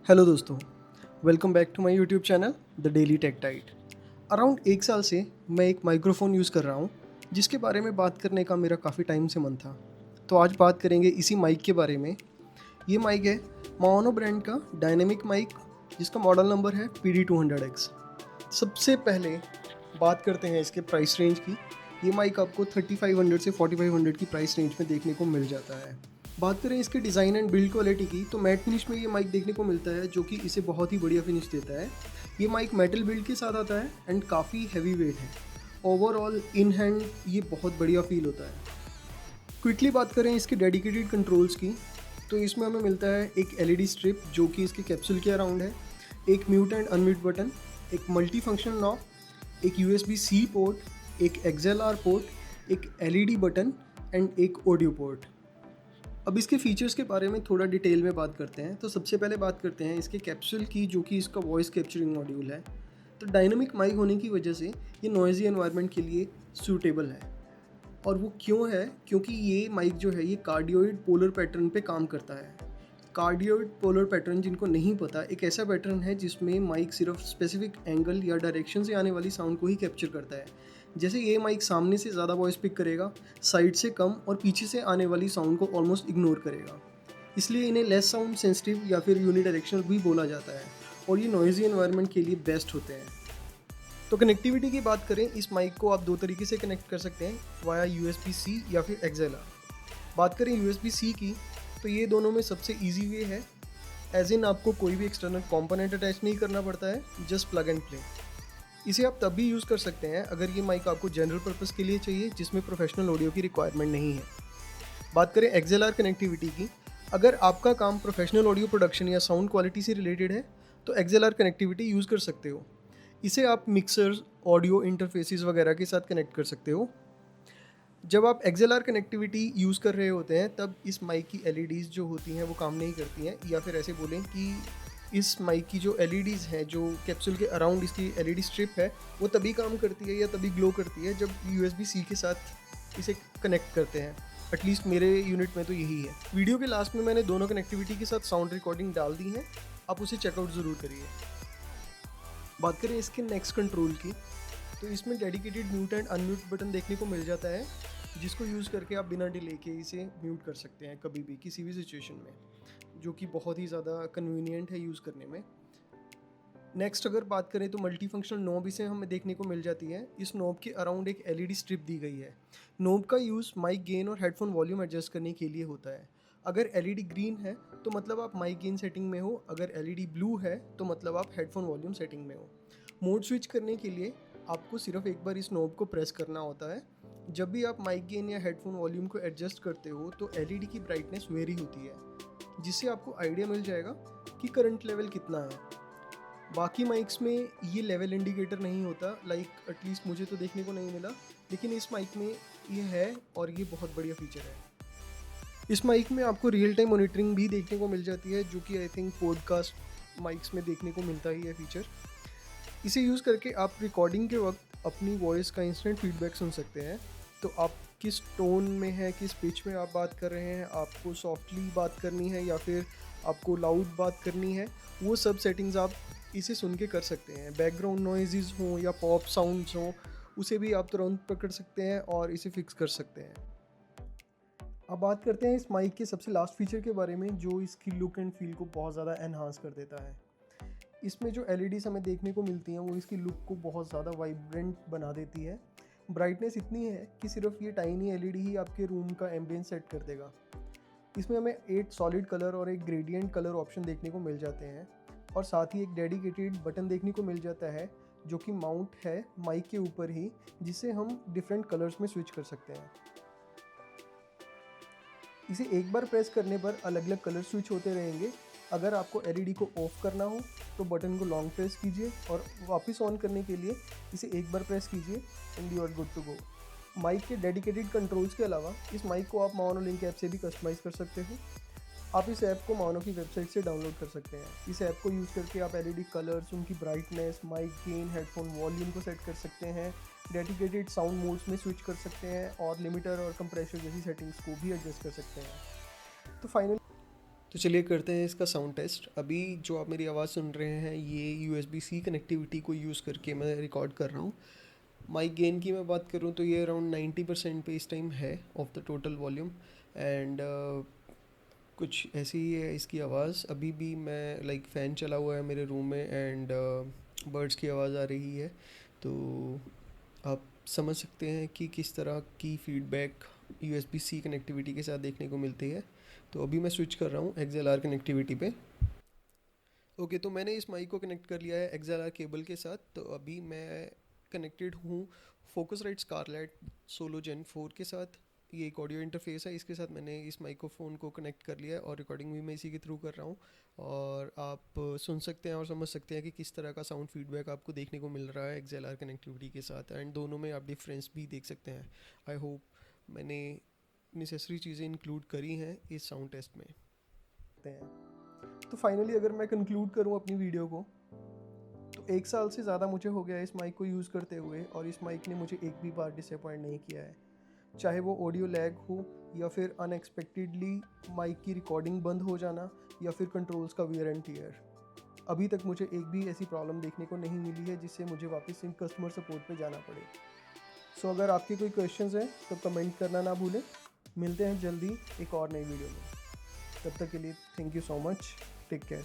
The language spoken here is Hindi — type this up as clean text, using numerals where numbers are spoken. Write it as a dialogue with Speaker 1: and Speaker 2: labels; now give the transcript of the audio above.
Speaker 1: हेलो दोस्तों, welcome back to my YouTube channel the daily tech diet. Around 1 साल से मैं एक माइक्रोफ़ोन यूज़ कर रहा हूँ, जिसके बारे में बात करने का मेरा काफ़ी टाइम से मन था। तो आज बात करेंगे इसी माइक के बारे में। ये माइक है माओनो ब्रांड का डायनेमिक माइक, जिसका मॉडल नंबर है PD200X। सबसे पहले बात करते हैं इसके प्राइस रेंज की। ये माइक आपको 3500 से 4500 की प्राइस रेंज में देखने को मिल जाता है। बात करें इसके डिज़ाइन एंड बिल्ड क्वालिटी की, तो मैट फिनिश में ये माइक देखने को मिलता है, जो कि इसे बहुत ही बढ़िया फिनिश देता है। ये माइक मेटल बिल्ड के साथ आता है एंड काफ़ी हैवी वेट है। ओवरऑल इन हैंड ये बहुत बढ़िया फील होता है। क्विकली बात करें इसके डेडिकेटेड कंट्रोल्स की, तो इसमें हमें मिलता है एक LED स्ट्रिप जो कि इसके कैप्सूल के अराउंड है, एक म्यूट एंड अनम्यूट बटन, एक मल्टी फंक्शनल नॉब, एक USB-C पोर्ट, एक XLR पोर्ट, एक LED बटन एंड एक ऑडियो पोर्ट। अब इसके फीचर्स के बारे में थोड़ा डिटेल में बात करते हैं। तो सबसे पहले बात करते हैं इसके कैप्सूल की, जो कि इसका वॉइस कैप्चरिंग मॉड्यूल है। तो डायनामिक माइक होने की वजह से ये नॉइज़ी एनवायरनमेंट के लिए सूटेबल है। और वो क्यों है? क्योंकि ये माइक जो है ये कार्डियोइड पोलर पैटर्न पे काम करता है। कार्डियोइड पोलर पैटर्न, जिनको नहीं पता, एक ऐसा पैटर्न है जिसमें माइक सिर्फ स्पेसिफिक एंगल या डायरेक्शन से आने वाली साउंड को ही कैप्चर करता है। जैसे ये माइक सामने से ज़्यादा वॉइस पिक करेगा, साइड से कम, और पीछे से आने वाली साउंड को ऑलमोस्ट इग्नोर करेगा। इसलिए इन्हें लेस साउंड सेंसिटिव या फिर यूनिडायरेक्शनल भी बोला जाता है, और ये नॉइज़ी एनवायरनमेंट के लिए बेस्ट होते हैं। तो कनेक्टिविटी की बात करें, इस माइक को आप दो तरीके से कनेक्ट कर सकते हैं, वाया USB-C या फिर XLR। बात करें USB-C की, तो ये दोनों में सबसे ईजी वे है, एज इन आपको कोई भी एक्सटर्नल कंपोनेंट अटैच नहीं करना पड़ता है, जस्ट प्लग एंड प्ले। इसे आप तब भी यूज़ कर सकते हैं अगर ये माइक आपको जनरल पर्पस के लिए चाहिए, जिसमें प्रोफेशनल ऑडियो की रिक्वायरमेंट नहीं है। बात करें XLR कनेक्टिविटी की, अगर आपका काम प्रोफेशनल ऑडियो प्रोडक्शन या साउंड क्वालिटी से रिलेटेड है, तो XLR कनेक्टिविटी यूज़ कर सकते हो। इसे आप मिक्सर्स, ऑडियो इंटरफेसेस वगैरह के साथ कनेक्ट कर सकते हो। जब आप XLR कनेक्टिविटी यूज़ कर रहे होते हैं, तब इस माइक की LEDs जो होती हैं वो काम नहीं करती हैं, या फिर ऐसे बोलें कि इस माइक की जो LEDs हैं, जो कैप्सूल के अराउंड इसकी LED स्ट्रिप है, वो तभी काम करती है या तभी ग्लो करती है जब USB-C के साथ इसे कनेक्ट करते हैं। एटलीस्ट मेरे यूनिट में तो यही है। वीडियो के लास्ट में मैंने दोनों कनेक्टिविटी के साथ साउंड रिकॉर्डिंग डाल दी है, आप उसे चेकआउट ज़रूर करिए। बात करें इसके नेक्स्ट कंट्रोल की, तो इसमें dedicated mute and unmute button देखने को मिल जाता है, जिसको यूज़ करके आप बिना डिले के इसे म्यूट कर सकते हैं कभी भी, किसी भी सिचुएशन में, जो कि बहुत ही ज़्यादा कन्वीनियंट है यूज़ करने में। नेक्स्ट अगर बात करें, तो मल्टी फंक्शनल नॉब इसे हमें देखने को मिल जाती है। इस नॉब के अराउंड एक LED स्ट्रिप दी गई है। नॉब का यूज़ माइक गेन और हेडफोन वॉल्यूम एडजस्ट करने के लिए होता है। अगर LED ग्रीन है तो मतलब आप माइक गेन सेटिंग में हो, अगर LED ब्लू है तो मतलब आप हेडफोन वॉल्यूम सेटिंग में हो। मोड स्विच करने के लिए आपको सिर्फ एक बार इस नॉब को प्रेस करना होता है। जब भी आप माइक गेन या हेडफोन वॉल्यूम को एडजस्ट करते हो, तो LED की ब्राइटनेस वेरी होती है, जिससे आपको आइडिया मिल जाएगा कि करंट लेवल कितना है। बाकी माइक्स में ये लेवल इंडिकेटर नहीं होता, लाइक एटलीस्ट मुझे तो देखने को नहीं मिला, लेकिन इस माइक में ये है, और ये बहुत बढ़िया फीचर है। इस माइक में आपको रियल टाइम मॉनिटरिंग भी देखने को मिल जाती है, जो कि आई थिंक पॉडकास्ट माइक्स में देखने को मिलता ही है फीचर। इसे यूज़ करके आप रिकॉर्डिंग के वक्त अपनी वॉइस का इंस्टेंट फीडबैक सुन सकते हैं। तो आप किस टोन में है, किस पिच में आप बात कर रहे हैं, आपको सॉफ्टली बात करनी है या फिर आपको लाउड बात करनी है, वो सब सेटिंग्स आप इसे सुन के कर सकते हैं। बैकग्राउंड नॉइज़ हों या पॉप साउंड्स हों, उसे भी आप तुरंत पकड़ सकते हैं और इसे फिक्स कर सकते हैं। अब बात करते हैं इस माइक के सबसे लास्ट फीचर के बारे में, जो इसकी लुक एंड फील को बहुत ज़्यादा एनहांस कर देता है। इसमें जो LEDs हमें देखने को मिलती हैं, वो इसकी लुक को बहुत ज़्यादा वाइब्रेंट बना देती है। ब्राइटनेस इतनी है कि सिर्फ ये टाइनी LED ही आपके रूम का एम्बियंस सेट कर देगा। इसमें हमें 8 सॉलिड कलर और एक ग्रेडियंट कलर ऑप्शन देखने को मिल जाते हैं, और साथ ही एक डेडिकेटेड बटन देखने को मिल जाता है, जो कि माउंट है माइक के ऊपर ही, जिसे हम डिफरेंट कलर्स में स्विच कर सकते हैं। इसे एक बार प्रेस करने पर अलग अलग कलर स्विच होते रहेंगे। अगर आपको LED को ऑफ करना हो तो बटन को लॉन्ग प्रेस कीजिए, और वापस ऑन करने के लिए इसे एक बार प्रेस कीजिए and you are good to go. Mic के डेडिकेटेड कंट्रोल्स के अलावा इस माइक को आप माओनो लिंक ऐप से भी कस्टमाइज़ कर सकते हो। आप इस ऐप को माओनो की वेबसाइट से डाउनलोड कर सकते हैं। इस ऐप को यूज़ करके आप LED कलर्स, उनकी brightness, mic gain, headphone volume को सेट कर सकते हैं, डेडिकेटेड साउंड मोड्स में स्विच कर सकते हैं, और लिमिटर और कंप्रेसर जैसी सेटिंग्स को भी एडजस्ट कर सकते हैं। तो फाइनली तो चलिए करते हैं इसका साउंड टेस्ट। अभी जो आप मेरी आवाज़ सुन रहे हैं ये USB-C कनेक्टिविटी को यूज़ करके मैं रिकॉर्ड कर रहा हूँ। माइक गेन की मैं बात करूँ तो ये अराउंड 90% पे इस टाइम है of the total volume. And कुछ ऐसी ही है इसकी आवाज़। अभी भी मैं लाइक फ़ैन चला हुआ है मेरे रूम में एंड बर्ड्स की आवाज़ आ रही है। तो आप समझ सकते हैं कि किस तरह की फ़ीडबैक USB-C कनेक्टिविटी के साथ देखने को मिलती है। तो अभी मैं स्विच कर रहा हूँ XLR कनेक्टिविटी पे। ओके, तो मैंने इस माइक को कनेक्ट कर लिया है XLR केबल के साथ। तो अभी मैं कनेक्टेड हूँ फोकसराइट स्कारलेट सोलो जेन 4 के साथ। ये एक ऑडियो इंटरफेस है, इसके साथ मैंने इस माइक्रोफोन को कनेक्ट कर लिया है और रिकॉर्डिंग भी मैं इसी के थ्रू कर रहा हूँ। और आप सुन सकते हैं और समझ सकते हैं कि किस तरह का साउंड फीडबैक आपको देखने को मिल रहा है XLR कनेक्टिविटी के साथ। एंड दोनों में आप डिफरेंस भी देख सकते हैं। आई होप मैंने नेसेसरी चीज़ें इंक्लूड करी हैं इस साउंड टेस्ट में। तो फाइनली अगर मैं कंक्लूड करूँ अपनी वीडियो को, तो 1 साल से ज़्यादा मुझे हो गया है इस माइक को यूज़ करते हुए और इस माइक ने मुझे एक भी बार डिसअपॉइंट नहीं किया है। चाहे वो ऑडियो लैग हो या फिर अनएक्सपेक्टेडली माइक की रिकॉर्डिंग बंद हो जाना या फिर कंट्रोल्स का वियर एंड टियर, अभी तक मुझे एक भी ऐसी प्रॉब्लम देखने को नहीं मिली है जिससे मुझे वापस इन कस्टमर सपोर्ट पे जाना पड़े। सो अगर आपके कोई क्वेश्चंस हैं तो कमेंट करना ना भूलें। मिलते हैं जल्दी एक और नई वीडियो में। तब तक के लिए thank you so much. Take care.